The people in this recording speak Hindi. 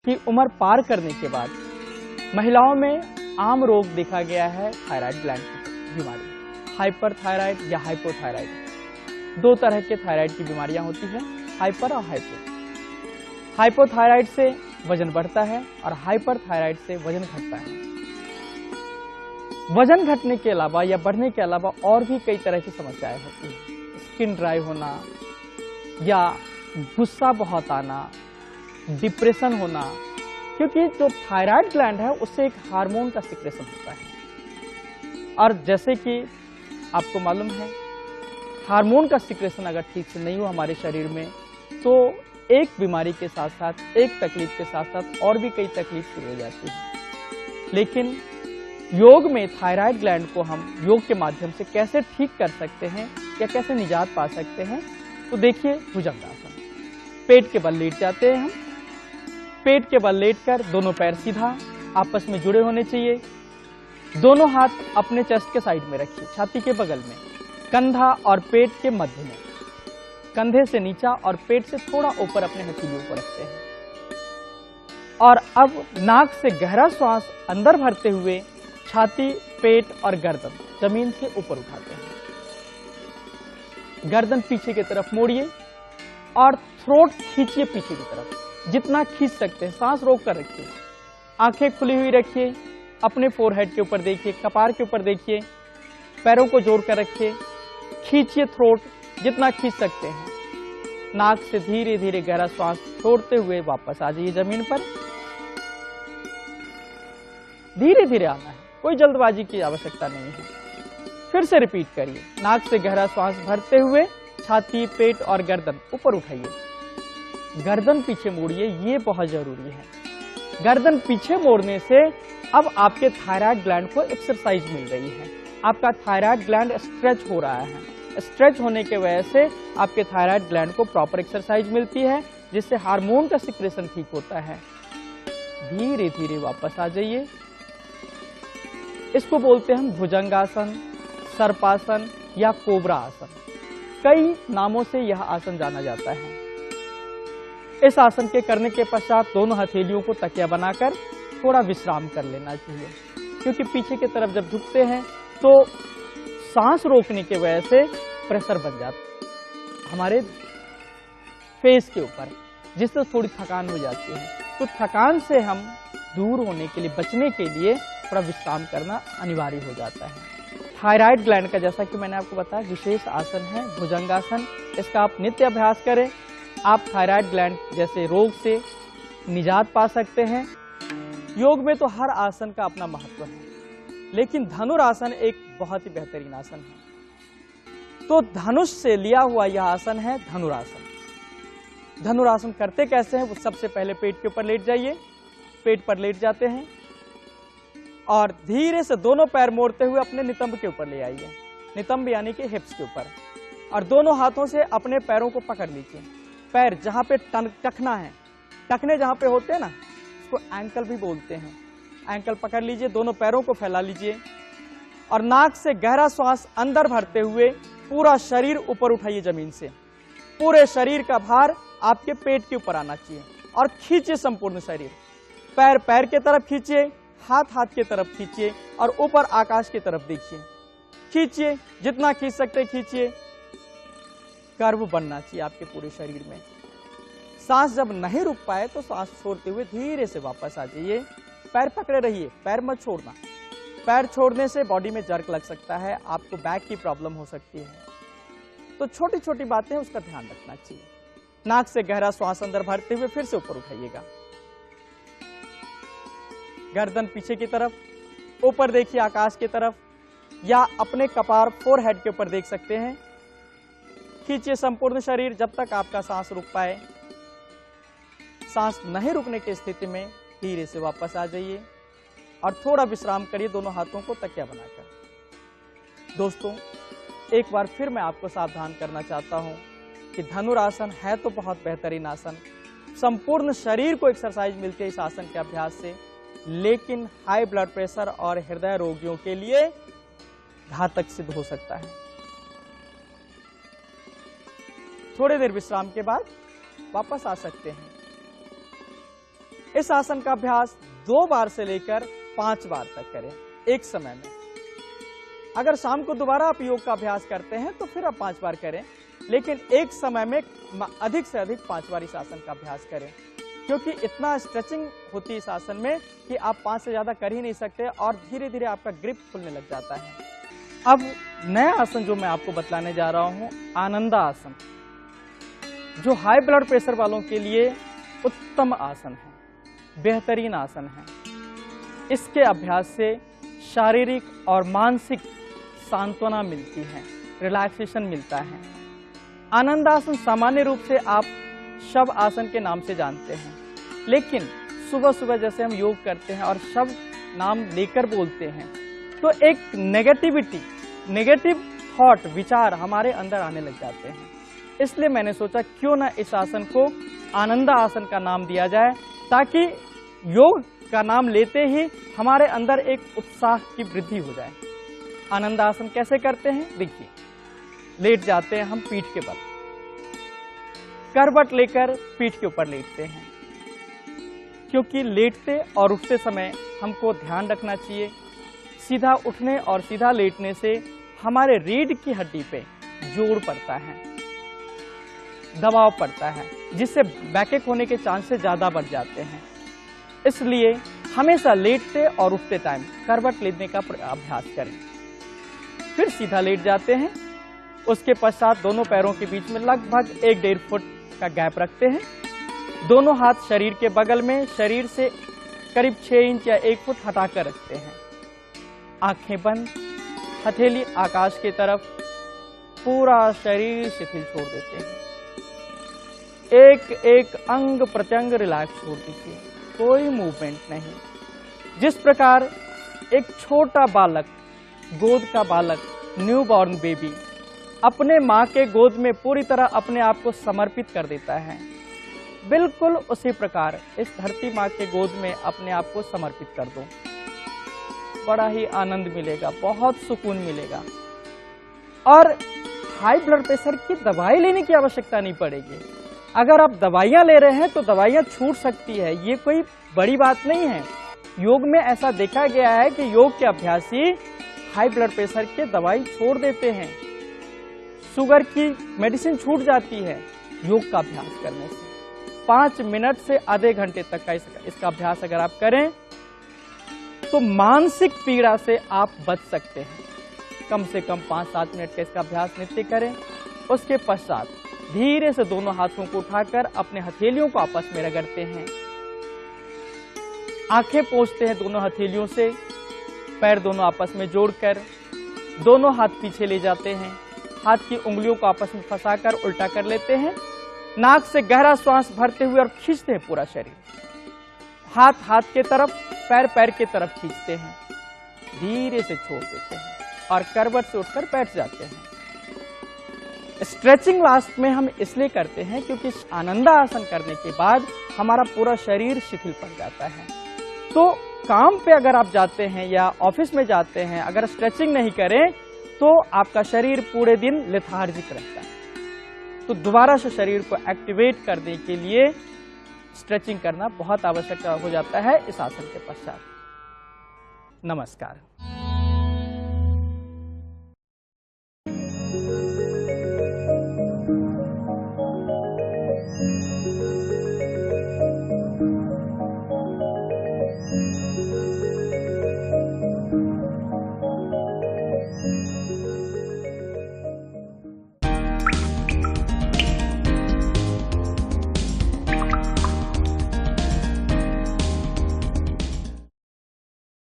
की उम्र पार करने के बाद महिलाओं में आम रोग देखा गया है थायराइड ग्लैंड की बीमारी, हाइपरथायराइड या हाइपोथायराइड। दो तरह के थायराइड की बीमारियां होती हैं, हाइपर और हाइपो। हाइपोथायराइड से वजन बढ़ता है और हाइपरथायराइड से वजन घटता है। वजन घटने के अलावा या बढ़ने के अलावा और भी कई तरह की समस्याएं होती हैं, स्किन ड्राई होना या गुस्सा बहुत आना, डिप्रेशन होना, क्योंकि जो थायराइड ग्लैंड है उससे एक हार्मोन का सिक्रेशन होता है। और जैसे कि आपको मालूम है, हार्मोन का सिक्रेशन अगर ठीक से नहीं हो हमारे शरीर में तो एक बीमारी के साथ साथ, एक तकलीफ के साथ साथ और भी कई तकलीफ शुरू हो जाती है। लेकिन योग में थायराइड ग्लैंड को हम योग के माध्यम से कैसे ठीक कर सकते हैं या कैसे निजात पा सकते हैं, तो देखिए भुजंगासन। पेट के बल लेट जाते हैं हम। पेट के बल लेटकर दोनों पैर सीधा आपस में जुड़े होने चाहिए। दोनों हाथ अपने चेस्ट के साइड में रखिए, छाती के बगल में, कंधा और पेट के मध्य में, कंधे से नीचा और पेट से थोड़ा ऊपर अपने हथेलियों को रखते हैं। और अब नाक से गहरा श्वास अंदर भरते हुए छाती, पेट और गर्दन जमीन से ऊपर उठाते हैं। गर्दन पीछे की तरफ मोड़िए और थ्रोट खींचिए पीछे की तरफ, जितना खींच सकते हैं। सांस रोक कर रखिए, आंखें खुली हुई रखिए, अपने फोरहेड के ऊपर देखिए, कपार के ऊपर देखिए, पैरों को जोड़ कर रखिए, खींचिए थ्रोट जितना खींच सकते हैं। नाक से धीरे धीरे गहरा श्वास छोड़ते हुए वापस आ जाइए जमीन पर। धीरे धीरे आना है, कोई जल्दबाजी की आवश्यकता नहीं है। फिर से रिपीट करिए, नाक से गहरा श्वास भरते हुए छाती, पेट और गर्दन ऊपर उठाइए। गर्दन पीछे मोड़िए, ये बहुत जरूरी है। गर्दन पीछे मोड़ने से अब आपके थायराइड ग्लैंड को एक्सरसाइज मिल रही है। आपका थायराइड ग्लैंड स्ट्रेच हो रहा है। स्ट्रेच होने के वजह से आपके थायराइड ग्लैंड को प्रॉपर एक्सरसाइज मिलती है, जिससे हार्मोन का सिक्रेशन ठीक होता है। धीरे धीरे वापस आ जाइए। इसको बोलते हैं हम भुजंगासन, सर्पासन या कोबरा आसन। कई नामों से यह आसन जाना जाता है। इस आसन के करने के पश्चात दोनों हथेलियों को तकिया बनाकर थोड़ा विश्राम कर लेना चाहिए, क्योंकि पीछे की तरफ जब झुकते हैं तो सांस रोकने की वजह से प्रेशर बन जाता है हमारे फेस के ऊपर, जिससे थोड़ी थकान हो जाती है। तो थकान से हम दूर होने के लिए, बचने के लिए थोड़ा विश्राम करना अनिवार्य हो जाता है। थायराइड ग्लैंड का, जैसा कि मैंने आपको बताया, विशेष आसन है भुजंगासन। इसका आप नित्य अभ्यास करें, आप थायराइड ग्लैंड जैसे रोग से निजात पा सकते हैं। योग में तो हर आसन का अपना महत्व है, लेकिन धनुरासन एक बहुत ही बेहतरीन आसन है। तो धनुष से लिया हुआ यह आसन है धनुरासन। धनुरासन करते कैसे हैं? वो सबसे पहले पेट के ऊपर लेट जाइए, पेट पर लेट जाते हैं और धीरे से दोनों पैर मोड़ते हुए अपने नितंब के ऊपर ले आइए, नितंब यानी कि हिप्स के ऊपर, और दोनों हाथों से अपने पैरों को पकड़ लीजिए। पैर जहां पे टखना है, टखने जहां पे होते हैं ना, उसको एंकल भी बोलते हैं। एंकल पकड़ लीजिए, दोनों पैरों को फैला लीजिए और नाक से गहरा श्वास अंदर भरते हुए पूरा शरीर ऊपर उठाइए जमीन से। पूरे शरीर का भार आपके पेट के ऊपर आना चाहिए और खींचिए संपूर्ण शरीर। पैर पैर के तरफ खींचिए, हाथ हाथ की तरफ खींचिए और ऊपर आकाश की तरफ देखिए। खींचिए, जितना खींच सकते खींचिए। कर्व बनना चाहिए आपके पूरे शरीर में। सांस जब नहीं रुक पाए तो सांस छोड़ते हुए धीरे से वापस आ जाइए। पैर पकड़े रहिए, पैर मत छोड़ना। पैर छोड़ने से बॉडी में जर्क लग सकता है, आपको बैक की प्रॉब्लम हो सकती है। तो छोटी छोटी बातें हैं, उसका ध्यान रखना चाहिए। नाक से गहरा श्वास अंदर भरते हुए फिर से ऊपर उठाइएगा। गर्दन पीछे की तरफ, ऊपर देखिए आकाश की तरफ, या अपने कपार, फोरहेड के ऊपर देख सकते हैं। खींचिए संपूर्ण शरीर जब तक आपका सांस रुक पाए। सांस नहीं रुकने की स्थिति में धीरे से वापस आ जाइए और थोड़ा विश्राम करिए, दोनों हाथों को तकिया बनाकर। दोस्तों, एक बार फिर मैं आपको सावधान करना चाहता हूं कि धनुरासन है तो बहुत बेहतरीन आसन, संपूर्ण शरीर को एक्सरसाइज मिलती है इस आसन के अभ्यास से, लेकिन हाई ब्लड प्रेशर और हृदय रोगियों के लिए घातक सिद्ध हो सकता है। थोड़ी देर विश्राम के बाद वापस आ सकते हैं। इस आसन का अभ्यास 2 बार से लेकर 5 बार तक करें एक समय में। अगर शाम को दोबारा आप योग का अभ्यास करते हैं तो फिर आप 5 बार करें, लेकिन एक समय में अधिक से अधिक 5 बार इस आसन का अभ्यास करें, क्योंकि इतना स्ट्रेचिंग होती है इस आसन में कि आप 5 से ज़्यादा कर ही नहीं सकते और धीरे धीरे आपका ग्रिप खुलने लग जाता है। अब नया आसन जो मैं आपको बतलाने जा रहा हूँ, आनंदा आसन, जो हाई ब्लड प्रेशर वालों के लिए उत्तम आसन है, बेहतरीन आसन है। इसके अभ्यास से शारीरिक और मानसिक सांत्वना मिलती है, रिलैक्सेशन मिलता है। आनंदासन सामान्य रूप से आप शव आसन के नाम से जानते हैं, लेकिन सुबह सुबह जैसे हम योग करते हैं और शव नाम लेकर बोलते हैं तो एक नेगेटिव थॉट, विचार हमारे अंदर आने लग जाते हैं। इसलिए मैंने सोचा क्यों ना इस आसन को आनंदा आसन का नाम दिया जाए, ताकि योग का नाम लेते ही हमारे अंदर एक उत्साह की वृद्धि हो जाए। आनंदा आसन कैसे करते हैं देखिए। लेट जाते हैं हम पीठ के बल, करवट लेकर पीठ के ऊपर लेटते हैं, क्योंकि लेटते और उठते समय हमको ध्यान रखना चाहिए। सीधा उठने और सीधा लेटने से हमारे रीढ़ की हड्डी पे जोर पड़ता है, दबाव पड़ता है, जिससे बैकएक होने के चांसेस ज्यादा बढ़ जाते हैं। इसलिए हमेशा लेटते और उठते टाइम करवट लेने का अभ्यास करें। फिर सीधा लेट जाते हैं, उसके पश्चात दोनों पैरों के बीच में लगभग 1-1.5 फुट का गैप रखते हैं। दोनों हाथ शरीर के बगल में, शरीर से करीब 6 इंच या 1 फुट हटाकर रखते हैं। आंखें बंद, हथेली आकाश की तरफ, पूरा शरीर शिथिल छोड़ देते हैं। एक एक अंग प्रत्यंग रिलैक्स छोड़ दीजिए, कोई मूवमेंट नहीं। जिस प्रकार एक छोटा बालक, गोद का बालक, न्यू बॉर्न बेबी अपने माँ के गोद में पूरी तरह अपने आप को समर्पित कर देता है, बिल्कुल उसी प्रकार इस धरती माँ के गोद में अपने आप को समर्पित कर दो। बड़ा ही आनंद मिलेगा, बहुत सुकून मिलेगा और हाई ब्लड प्रेशर की दवाई लेने की आवश्यकता नहीं पड़ेगी। अगर आप दवाइयाँ ले रहे हैं तो दवाइयाँ छूट सकती है, ये कोई बड़ी बात नहीं है। योग में ऐसा देखा गया है कि योग के अभ्यासी हाई ब्लड प्रेशर के दवाई छोड़ देते हैं, शुगर की मेडिसिन छूट जाती है योग का अभ्यास करने से। 5 मिनट से आधे घंटे तक का इसका अभ्यास अगर आप करें तो मानसिक पीड़ा से आप बच सकते हैं। कम से कम 5-7 मिनट का इसका अभ्यास नित्य करें। उसके पश्चात धीरे से दोनों हाथों को उठाकर अपने हथेलियों को आपस में रगड़ते हैं, आंखें पोंछते हैं दोनों हथेलियों से, पैर दोनों आपस में जोड़कर दोनों हाथ पीछे ले जाते हैं, हाथ की उंगलियों को आपस में फंसाकर उल्टा कर लेते हैं, नाक से गहरा श्वास भरते हुए और खींचते हैं पूरा शरीर, हाथ हाथ के तरफ, पैर पैर के तरफ खींचते हैं, धीरे से छोड़ देते हैं और करवट से उठकर बैठ जाते हैं। स्ट्रेचिंग लास्ट में हम इसलिए करते हैं क्योंकि आनंदा आसन करने के बाद हमारा पूरा शरीर शिथिल पड़ जाता है। तो काम पे अगर आप जाते हैं या ऑफिस में जाते हैं, अगर स्ट्रेचिंग नहीं करें तो आपका शरीर पूरे दिन लेथार्जिक रहता है। तो दोबारा से शरीर को एक्टिवेट करने के लिए स्ट्रेचिंग करना बहुत आवश्यक हो जाता है इस आसन के पश्चात। नमस्कार। Thank you.